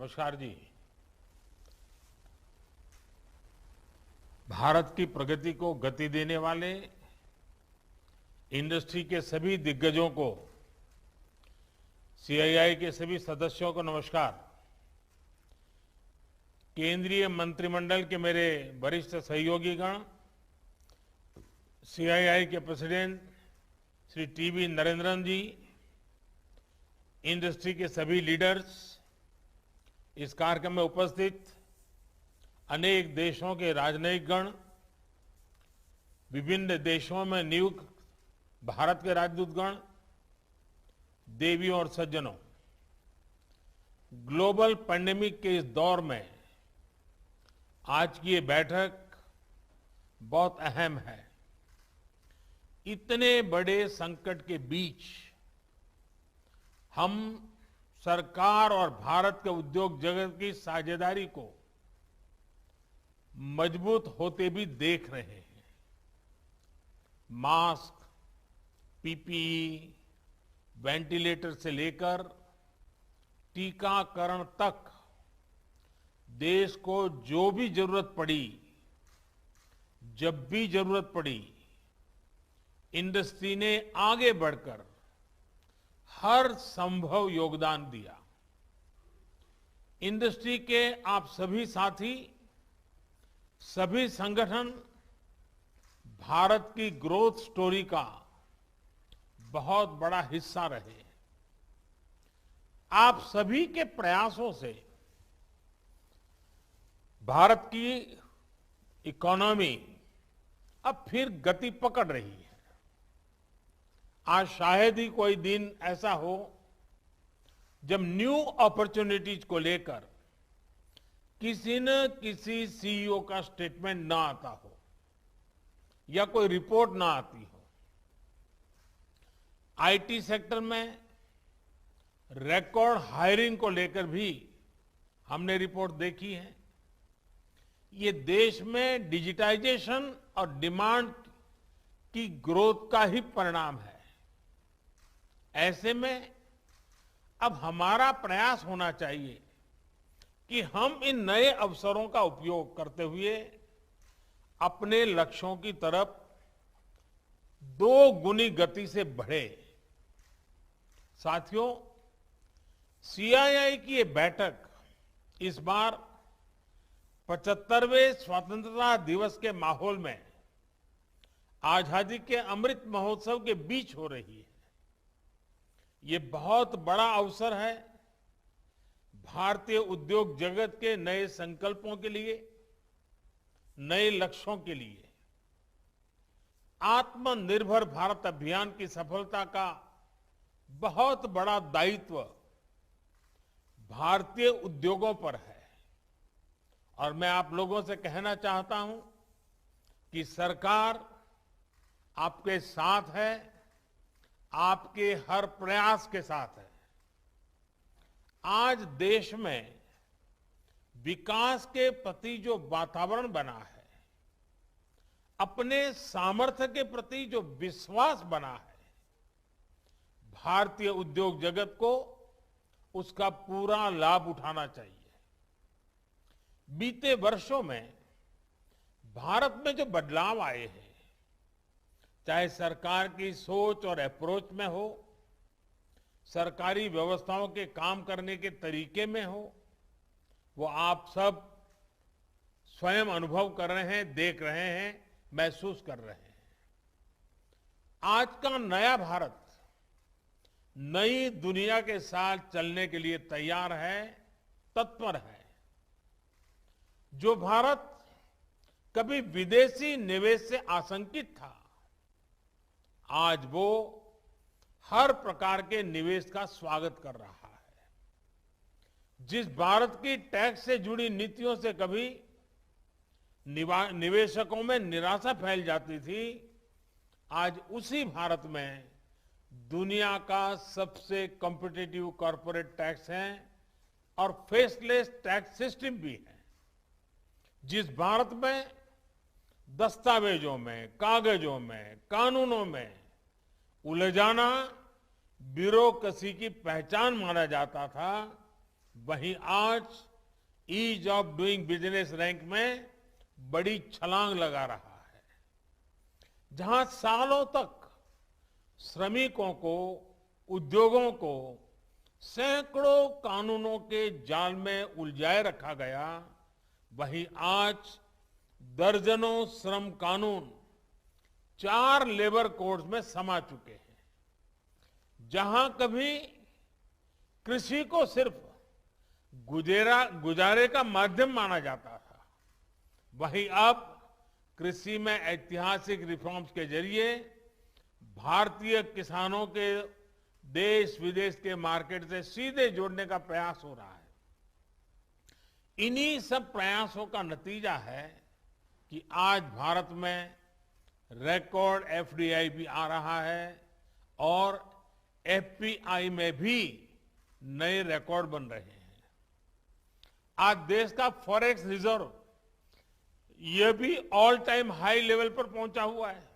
नमस्कार जी। भारत की प्रगति को गति देने वाले इंडस्ट्री के सभी दिग्गजों को, सीआईआई के सभी सदस्यों को नमस्कार। केंद्रीय मंत्रिमंडल के मेरे वरिष्ठ सहयोगीगण, सीआईआई के प्रेसिडेंट श्री टीवी नरेंद्रन जी, इंडस्ट्री के सभी लीडर्स, इस कार्यक्रम में उपस्थित अनेक देशों के राजनयिक गण, विभिन्न देशों में नियुक्त भारत के राजदूतगण, देवियों और सज्जनों, ग्लोबल पैंडेमिक के इस दौर में आज की ये बैठक बहुत अहम है। इतने बड़े संकट के बीच हम सरकार और भारत के उद्योग जगत की साझेदारी को मजबूत होते भी देख रहे हैं। मास्क, पीपीई, वेंटिलेटर से लेकर टीकाकरण तक देश को जो भी जरूरत पड़ी, जब भी जरूरत पड़ी, इंडस्ट्री ने आगे बढ़कर हर संभव योगदान दिया। इंडस्ट्री के आप सभी साथी, सभी संगठन भारत की ग्रोथ स्टोरी का बहुत बड़ा हिस्सा रहे। आप सभी के प्रयासों से भारत की इकोनॉमी अब फिर गति पकड़ रही है। आज शायद ही कोई दिन ऐसा हो जब न्यू अपॉर्चुनिटीज को लेकर किसी न किसी सीईओ का स्टेटमेंट ना आता हो या कोई रिपोर्ट ना आती हो। आईटी सेक्टर में रिकॉर्ड हायरिंग को लेकर भी हमने रिपोर्ट देखी है। ये देश में डिजिटाइजेशन और डिमांड की ग्रोथ का ही परिणाम है। ऐसे में अब हमारा प्रयास होना चाहिए कि हम इन नए अवसरों का उपयोग करते हुए अपने लक्ष्यों की तरफ 2 गुनी गति से बढ़े। साथियों, सीआईआई की ये बैठक इस बार 75वें स्वतंत्रता दिवस के माहौल में आजादी के अमृत महोत्सव के बीच हो रही है। ये बहुत बड़ा अवसर है भारतीय उद्योग जगत के नए संकल्पों के लिए, नए लक्ष्यों के लिए। आत्मनिर्भर भारत अभियान की सफलता का बहुत बड़ा दायित्व भारतीय उद्योगों पर है। और मैं आप लोगों से कहना चाहता हूं कि सरकार आपके साथ है, आपके हर प्रयास के साथ है। आज देश में विकास के प्रति जो वातावरण बना है, अपने सामर्थ्य के प्रति जो विश्वास बना है, भारतीय उद्योग जगत को उसका पूरा लाभ उठाना चाहिए। बीते वर्षों में भारत में जो बदलाव आए हैं, चाहे सरकार की सोच और अप्रोच में हो, सरकारी व्यवस्थाओं के काम करने के तरीके में हो, वो आप सब स्वयं अनुभव कर रहे हैं, देख रहे हैं, महसूस कर रहे हैं। आज का नया भारत नई दुनिया के साथ चलने के लिए तैयार है, तत्पर है। जो भारत कभी विदेशी निवेश से आशंकित था, आज वो हर प्रकार के निवेश का स्वागत कर रहा है। जिस भारत की टैक्स से जुड़ी नीतियों से कभी निवेशकों में निराशा फैल जाती थी, आज उसी भारत में दुनिया का सबसे कॉम्पिटिटिव कॉर्पोरेट टैक्स है और फेसलेस टैक्स सिस्टम भी है। जिस भारत में दस्तावेजों में, कागजों में, कानूनों में उलझाना ब्यूरोक्रेसी की पहचान माना जाता था, वहीं आज ease of doing business rank में बड़ी छलांग लगा रहा है। जहां सालों तक श्रमिकों को, उद्योगों को सैकड़ों कानूनों के जाल में उलझाए रखा गया, वहीं आज दर्जनों श्रम कानून 4 लेबर कोड्स में समा चुके हैं। जहां कभी कृषि को सिर्फ गुजारे का माध्यम माना जाता था, वहीं अब कृषि में ऐतिहासिक रिफॉर्म्स के जरिए भारतीय किसानों के देश विदेश के मार्केट से सीधे जोड़ने का प्रयास हो रहा है। इन्हीं सब प्रयासों का नतीजा है कि आज भारत में रिकॉर्ड एफडीआई भी आ रहा है और एफपीआई में भी नए रिकॉर्ड बन रहे हैं। आज देश का फॉरेक्स रिजर्व यह भी ऑल टाइम हाई लेवल पर पहुंचा हुआ है।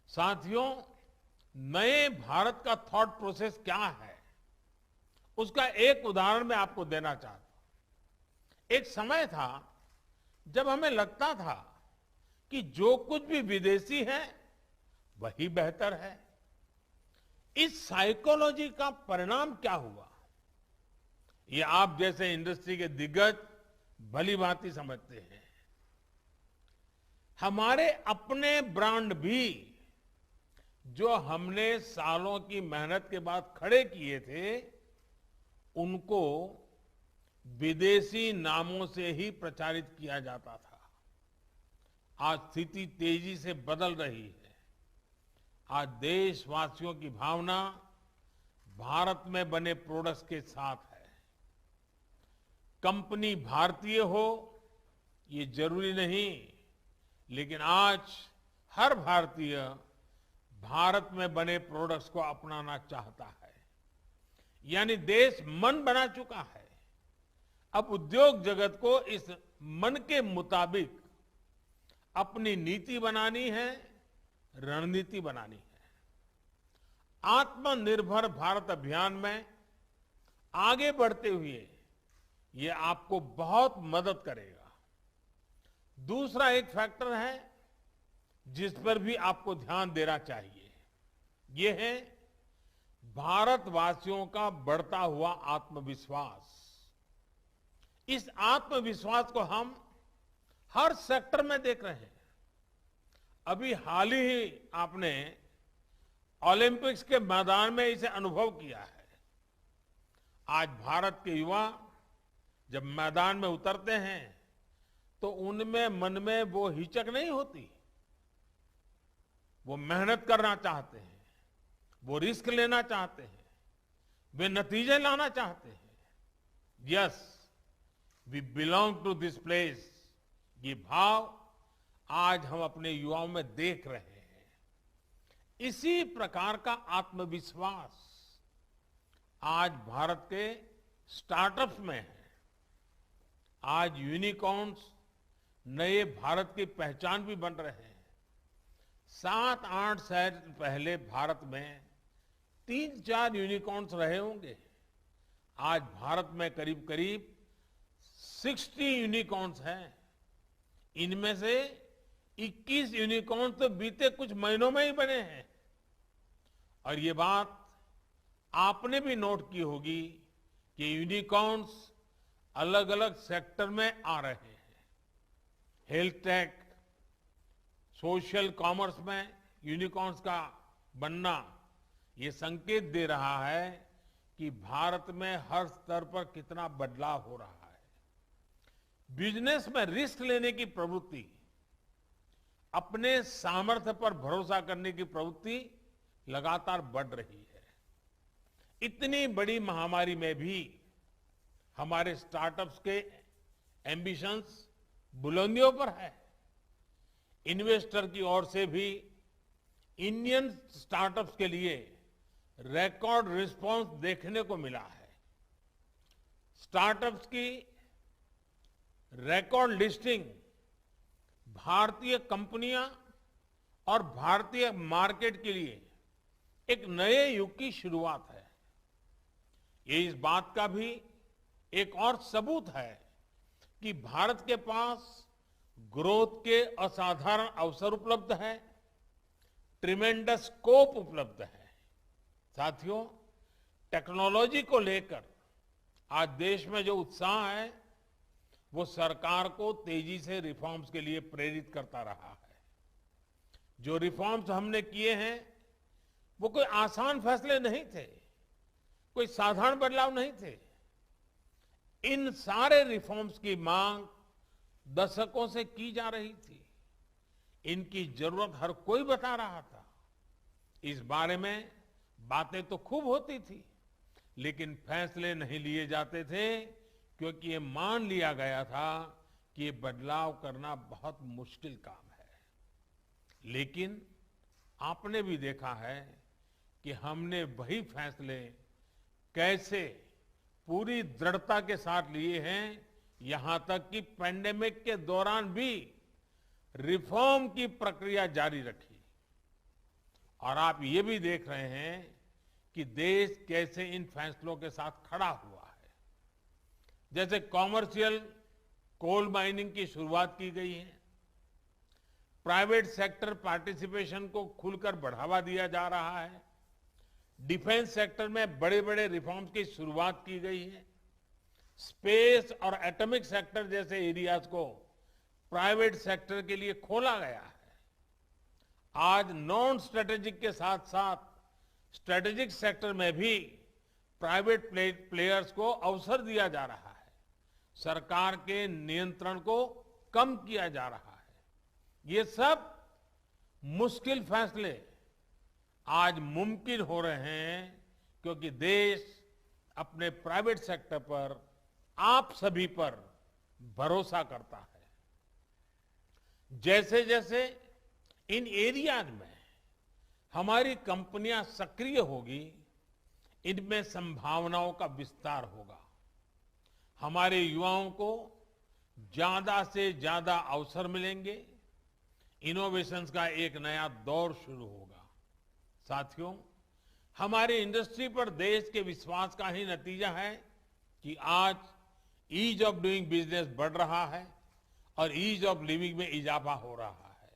साथियों, नए भारत का थॉट प्रोसेस क्या है, उसका एक उदाहरण मैं आपको देना चाहता हूं। एक समय था जब हमें लगता था कि जो कुछ भी विदेशी है वही बेहतर है। इस साइकोलॉजी का परिणाम क्या हुआ, ये आप जैसे इंडस्ट्री के दिग्गज भली भांति समझते हैं। हमारे अपने ब्रांड भी जो हमने सालों की मेहनत के बाद खड़े किए थे, उनको विदेशी नामों से ही प्रचारित किया जाता था। आज स्थिति तेजी से बदल रही है। आज देशवासियों की भावना भारत में बने प्रोडक्ट्स के साथ है। कंपनी भारतीय हो ये जरूरी नहीं, लेकिन आज हर भारतीय भारत में बने प्रोडक्ट्स को अपनाना चाहता है। यानी देश मन बना चुका है। अब उद्योग जगत को इस मन के मुताबिक अपनी नीति बनानी है, रणनीति बनानी है। आत्मनिर्भर भारत अभियान में आगे बढ़ते हुए ये आपको बहुत मदद करेगा। दूसरा एक फैक्टर है जिस पर भी आपको ध्यान देना चाहिए, ये है भारतवासियों का बढ़ता हुआ आत्मविश्वास। इस आत्मविश्वास को हम हर सेक्टर में देख रहे हैं। अभी हाल ही आपने ओलंपिक्स के मैदान में इसे अनुभव किया है। आज भारत के युवा जब मैदान में उतरते हैं तो उनमें मन में वो हिचक नहीं होती। वो मेहनत करना चाहते हैं, वो रिस्क लेना चाहते हैं, वे नतीजे लाना चाहते हैं। Yes, we belong to this place, ये भाव आज हम अपने युवाओं में देख रहे हैं। इसी प्रकार का आत्मविश्वास आज भारत के स्टार्टअप्स में है। आज यूनिकॉर्न्स नए भारत की पहचान भी बन रहे हैं। 7-8 साल पहले भारत में 3-4 यूनिकॉर्न्स रहे होंगे। आज भारत में करीब करीब 60 यूनिकॉर्न्स हैं। इनमें से 21 यूनिकॉर्न्स तो बीते कुछ महीनों में ही बने हैं। और ये बात आपने भी नोट की होगी कि यूनिकॉर्न्स अलग अलग सेक्टर में आ रहे हैं। हेल्थ टेक, सोशल कॉमर्स में यूनिकॉर्न्स का बनना ये संकेत दे रहा है कि भारत में हर स्तर पर कितना बदलाव हो रहा है। बिजनेस में रिस्क लेने की प्रवृत्ति, अपने सामर्थ्य पर भरोसा करने की प्रवृत्ति लगातार बढ़ रही है। इतनी बड़ी महामारी में भी हमारे स्टार्टअप्स के एम्बिशंस बुलंदियों पर है। इन्वेस्टर की ओर से भी इंडियन स्टार्टअप्स के लिए रिकॉर्ड रिस्पांस देखने को मिला है। स्टार्टअप्स की रिकॉर्ड लिस्टिंग भारतीय कंपनियां और भारतीय मार्केट के लिए एक नए युग की शुरुआत है। ये इस बात का भी एक और सबूत है कि भारत के पास ग्रोथ के असाधारण अवसर उपलब्ध है, ट्रिमेंडस स्कोप उपलब्ध है। साथियों, टेक्नोलॉजी को लेकर आज देश में जो उत्साह है वो सरकार को तेजी से रिफॉर्म्स के लिए प्रेरित करता रहा है। जो रिफॉर्म्स हमने किए हैं वो कोई आसान फैसले नहीं थे, कोई साधारण बदलाव नहीं थे। इन सारे रिफॉर्म्स की मांग दशकों से की जा रही थी। इनकी जरूरत हर कोई बता रहा था। इस बारे में बातें तो खूब होती थी, लेकिन फैसले नहीं लिए जाते थे क्योंकि ये मान लिया गया था कि ये बदलाव करना बहुत मुश्किल काम है। लेकिन आपने भी देखा है कि हमने वही फैसले कैसे पूरी दृढ़ता के साथ लिए हैं, यहां तक कि पैंडेमिक के दौरान भी रिफॉर्म की प्रक्रिया जारी रखी। और आप ये भी देख रहे हैं कि देश कैसे इन फैसलों के साथ खड़ा हुआ है। जैसे कॉमर्शियल कोल माइनिंग की शुरुआत की गई है, प्राइवेट सेक्टर पार्टिसिपेशन को खुलकर बढ़ावा दिया जा रहा है, डिफेंस सेक्टर में बड़े बड़े रिफॉर्म्स की शुरुआत की गई है, स्पेस और एटॉमिक सेक्टर जैसे एरियाज को प्राइवेट सेक्टर के लिए खोला गया है। आज नॉन स्ट्रेटेजिक के साथ साथ स्ट्रेटेजिक सेक्टर में भी प्राइवेट प्लेयर्स को अवसर दिया जा रहा है। सरकार के नियंत्रण को कम किया जा रहा है। ये सब मुश्किल फैसले आज मुमकिन हो रहे हैं क्योंकि देश अपने प्राइवेट सेक्टर पर, आप सभी पर भरोसा करता है। जैसे जैसे इन एरियाज में हमारी कंपनियां सक्रिय होगी, इनमें संभावनाओं का विस्तार होगा। हमारे युवाओं को ज्यादा से ज्यादा अवसर मिलेंगे, इनोवेशंस का एक नया दौर शुरू होगा। साथियों, हमारी इंडस्ट्री पर देश के विश्वास का ही नतीजा है कि आज ईज ऑफ डूइंग बिजनेस बढ़ रहा है और ईज ऑफ लिविंग में इजाफा हो रहा है।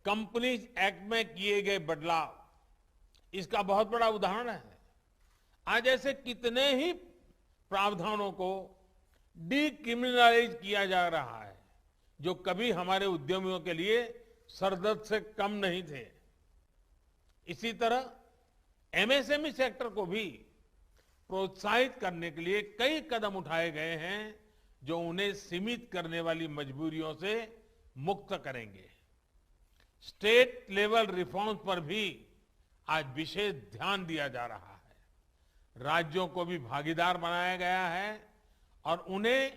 कंपनीज एक्ट में किए गए बदलाव इसका बहुत बड़ा उदाहरण है। आज ऐसे कितने ही प्रावधानों को डीक्रिमिनलाइज किया जा रहा है जो कभी हमारे उद्यमियों के लिए सरदर्द से कम नहीं थे। इसी तरह एमएसएमई सेक्टर को भी प्रोत्साहित करने के लिए कई कदम उठाए गए हैं जो उन्हें सीमित करने वाली मजबूरियों से मुक्त करेंगे। स्टेट लेवल रिफॉर्म्स पर भी आज विशेष ध्यान दिया जा रहा है। राज्यों को भी भागीदार बनाया गया है और उन्हें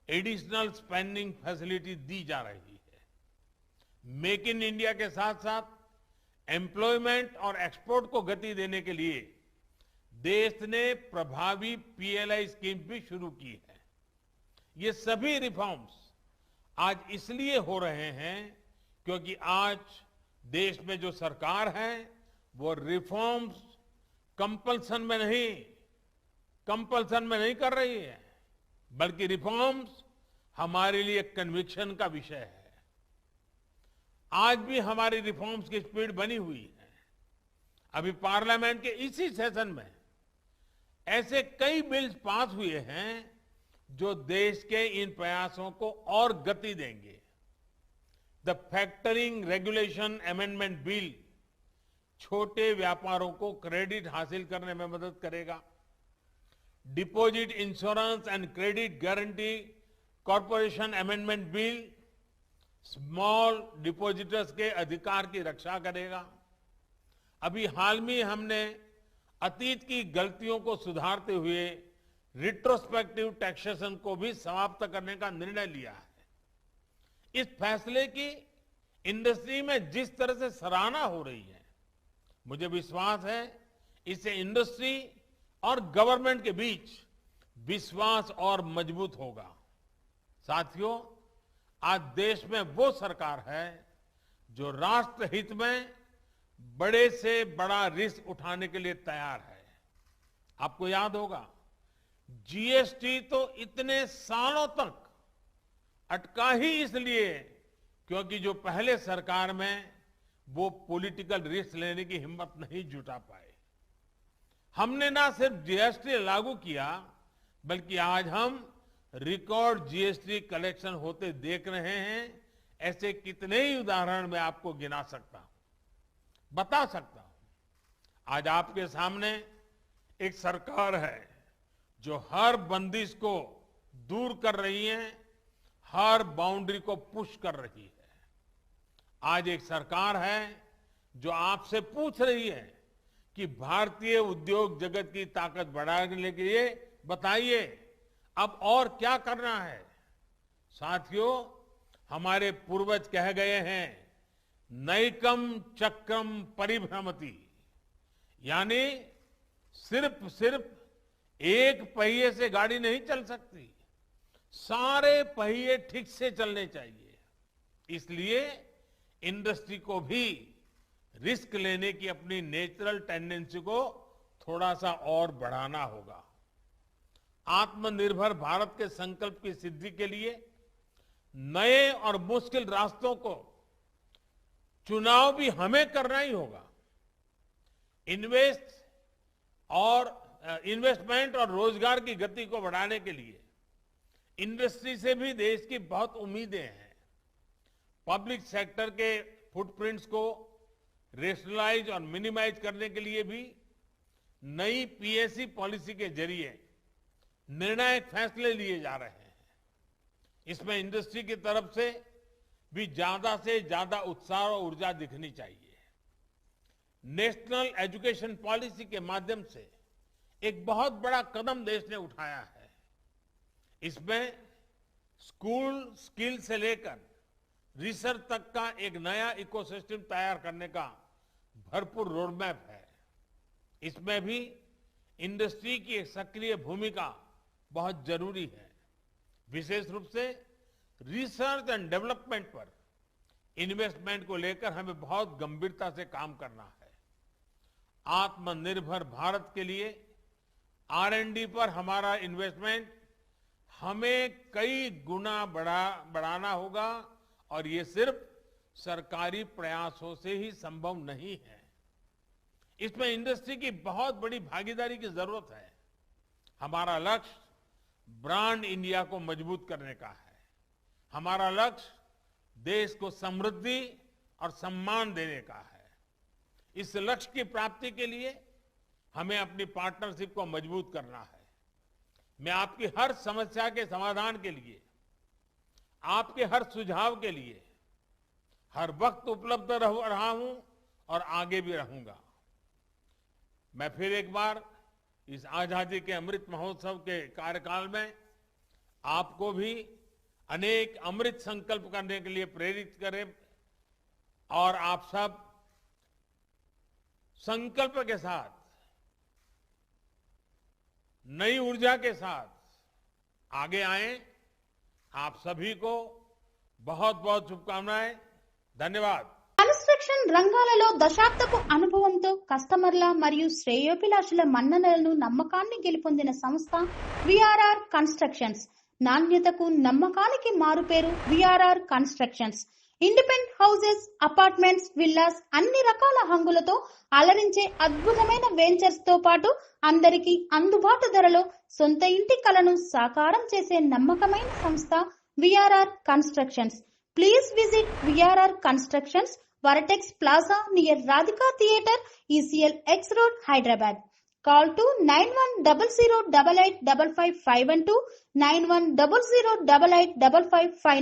एडिशनल स्पेंडिंग फैसिलिटी दी जा रही है। मेक इन इंडिया के साथ साथ एम्प्लॉयमेंट और एक्सपोर्ट को गति देने के लिए देश ने प्रभावी पीएलआई स्कीम भी शुरू की है। ये सभी रिफॉर्म्स आज इसलिए हो रहे हैं क्योंकि आज देश में जो सरकार है वो रिफॉर्म्स कंपल्सन में नहीं कर रही है, बल्कि रिफॉर्म्स हमारे लिए कन्विक्शन का विषय है। आज भी हमारी रिफॉर्म्स की स्पीड बनी हुई है। अभी पार्लियामेंट के इसी सेशन में ऐसे कई बिल्स पास हुए हैं जो देश के इन प्रयासों को और गति देंगे। The factoring regulation amendment bill छोटे व्यापारों को क्रेडिट हासिल करने में मदद करेगा। Deposit insurance and credit guarantee corporation amendment bill small depositors के अधिकार की रक्षा करेगा। अभी हाल में हमने अतीत की गलतियों को सुधारते हुए रिट्रोस्पेक्टिव टैक्सेशन को भी समाप्त करने का निर्णय लिया है। इस फैसले की इंडस्ट्री में जिस तरह से सराहना हो रही है, मुझे विश्वास है इससे इंडस्ट्री और गवर्नमेंट के बीच विश्वास और मजबूत होगा। साथियों, आज देश में वो सरकार है जो राष्ट्र हित में बड़े से बड़ा रिस्क उठाने के लिए तैयार है। आपको याद होगा, जीएसटी तो इतने सालों तक अटका ही इसलिए क्योंकि जो पहले सरकार में वो पॉलिटिकल रिस्क लेने की हिम्मत नहीं जुटा पाए। हमने ना सिर्फ जीएसटी लागू किया, बल्कि आज हम रिकॉर्ड जीएसटी कलेक्शन होते देख रहे हैं। ऐसे कितने ही उदाहरण मैं आपको गिना सकता हूं, बता सकता हूं। आज आपके सामने एक सरकार है जो हर बंदिश को दूर कर रही है, हर बाउंड्री को पुश कर रही है। आज एक सरकार है जो आपसे पूछ रही है कि भारतीय उद्योग जगत की ताकत बढ़ाने के लिए बताइए अब और क्या करना है। साथियों, हमारे पूर्वज कह गए हैं, नैकम चक्रम परिभ्रमति, यानी सिर्फ एक पहिए से गाड़ी नहीं चल सकती, सारे पहिए ठीक से चलने चाहिए। इसलिए इंडस्ट्री को भी रिस्क लेने की अपनी नेचुरल टेंडेंसी को थोड़ा सा और बढ़ाना होगा। आत्मनिर्भर भारत के संकल्प की सिद्धि के लिए नए और मुश्किल रास्तों को चुनाव भी हमें करना ही होगा। इन्वेस्टमेंट और रोजगार की गति को बढ़ाने के लिए इंडस्ट्री से भी देश की बहुत उम्मीदें हैं। पब्लिक सेक्टर के फुटप्रिंट्स को रेशनलाइज और मिनिमाइज करने के लिए भी नई पीएससी पॉलिसी के जरिए निर्णायक फैसले लिए जा रहे हैं। इसमें इंडस्ट्री की तरफ से भी ज्यादा से ज्यादा उत्साह और ऊर्जा दिखनी चाहिए। नेशनल एजुकेशन पॉलिसी के माध्यम से एक बहुत बड़ा कदम देश ने उठाया है। इसमें स्कूल स्किल से लेकर रिसर्च तक का एक नया इकोसिस्टम तैयार करने का भरपूर रोडमैप है। इसमें भी इंडस्ट्री की एक सक्रिय भूमिका बहुत जरूरी है। विशेष रूप से रिसर्च एंड डेवलपमेंट पर इन्वेस्टमेंट को लेकर हमें बहुत गंभीरता से काम करना है। आत्मनिर्भर भारत के लिए R&D पर हमारा इन्वेस्टमेंट हमें कई गुना बढ़ाना होगा और ये सिर्फ सरकारी प्रयासों से ही संभव नहीं है। इसमें इंडस्ट्री की बहुत बड़ी भागीदारी की जरूरत है। हमारा लक्ष्य ब्रांड इंडिया को मजबूत करने का है। हमारा लक्ष्य देश को समृद्धि और सम्मान देने का है। इस लक्ष्य की प्राप्ति के लिए हमें अपनी पार्टनरशिप को मजबूत करना है। मैं आपकी हर समस्या के समाधान के लिए, आपके हर सुझाव के लिए हर वक्त उपलब्ध रहा हूं और आगे भी रहूंगा। मैं फिर एक बार इस आजादी के अमृत महोत्सव के कार्यकाल में आपको भी अनेक अमृत संकल्प करने के लिए प्रेरित करें और आप सब संकल्प के साथ, नई ऊर्जा के साथ आगे आए। आप सभी को बहुत बहुत शुभकामनाएं। धन्यवाद। కన్స్ట్రక్షన్ రంగాలలో దశాబ్దపు అనుభవంతో కస్టమర్ల మరియు శ్రేయోభిలాషుల మన్ననలను నమ్మకాన్ని గెలుపొందిన సంస్థ విఆర్ఆర్ కన్స్ట్రక్షన్స్. నాణ్యతకు నమ్మకానికి మారుపేరు VRR constructions. Independent houses, apartments, villas అన్ని రకాల హంగులతో అలరించే అద్భుతమైన వెంచర్స్ తో పాటు అందరికీ అందుబాటు ధరలో సొంత ఇంటి కలను సాకారం చేసే నమ్మకమైన సంస్థ VRR constructions. Please visit VRR Constructions, Varatex Plaza near Radhika Theatre, ECL X Road, Hyderabad. Call to 9100885551 9100885559.